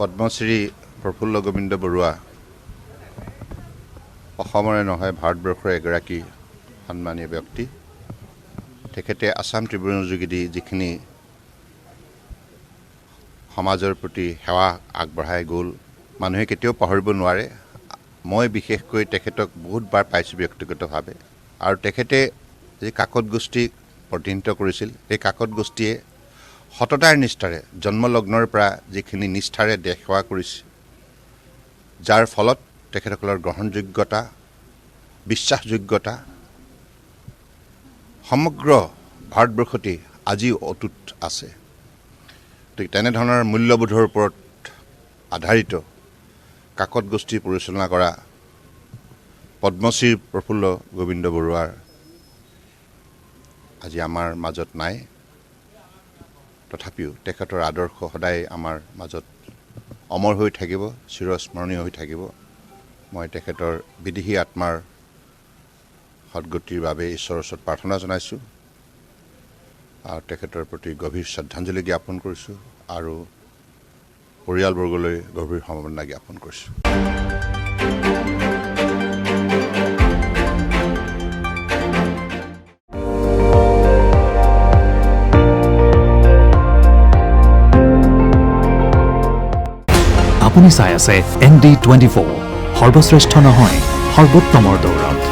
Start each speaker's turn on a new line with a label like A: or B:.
A: পদ্মশ্ৰী প্ৰফুল্ল গোবিন্দ বৰুৱা অসমৰে নহয় ভাৰতবৰ্ষৰ এগৰাকী সন্মানীয় ব্যক্তি। তেখেতে আসাম ট্ৰিবিউনৰ যোগেদি যিখিনি সমাজৰ প্ৰতি সেৱা আগবঢ়াই গ'ল মানুহে কেতিয়াও পাহৰিব নোৱাৰে। মই বিশেষকৈ তেখেতক বহুতবাৰ পাইছোঁ ব্যক্তিগতভাৱে, আৰু তেখেতে যি কাকত গোষ্ঠীক প্ৰতিনিধিত্ব কৰিছিল, এই কাকত গোষ্ঠীয়ে সততাৰ নিষ্ঠাৰে জন্মলগ্নৰ পৰা যিখিনি নিষ্ঠাৰে দেশ সেৱা কৰিছে, যাৰ ফলত তেখেতসকলৰ গ্ৰহণযোগ্যতা বিশ্বাসযোগ্যতা সমগ্ৰ ভাৰতবৰ্ষতে আজিও অটুট আছে। গতিকে তেনেধৰণৰ মূল্যবোধৰ ওপৰত আধাৰিত কাকত গোষ্ঠী পৰিচালনা কৰা পদ্মশ্ৰী প্ৰফুল্ল গোবিন্দ বৰুৱাৰ আজি আমাৰ মাজত নাই। তথাপিও তেখেতৰ আদৰ্শ সদায় আমাৰ মাজত অমৰ হৈ থাকিব, চিৰস্মৰণীয় হৈ থাকিব। মই তেখেতৰ বিদেহী আত্মাৰ সদ্গতিৰ বাবে ঈশ্বৰৰ ওচৰত প্ৰাৰ্থনা জনাইছোঁ আৰু তেখেতৰ প্ৰতি গভীৰ শ্ৰদ্ধাঞ্জলি জ্ঞাপন কৰিছোঁ আৰু পৰিয়ালবৰ্গলৈ গভীৰ সমবেদনা জ্ঞাপন কৰিছোঁ।
B: আপুনি চাই আছে ND24, সৰ্বশ্ৰেষ্ঠ নহয় সৰ্বোত্তমৰ দৌৰত।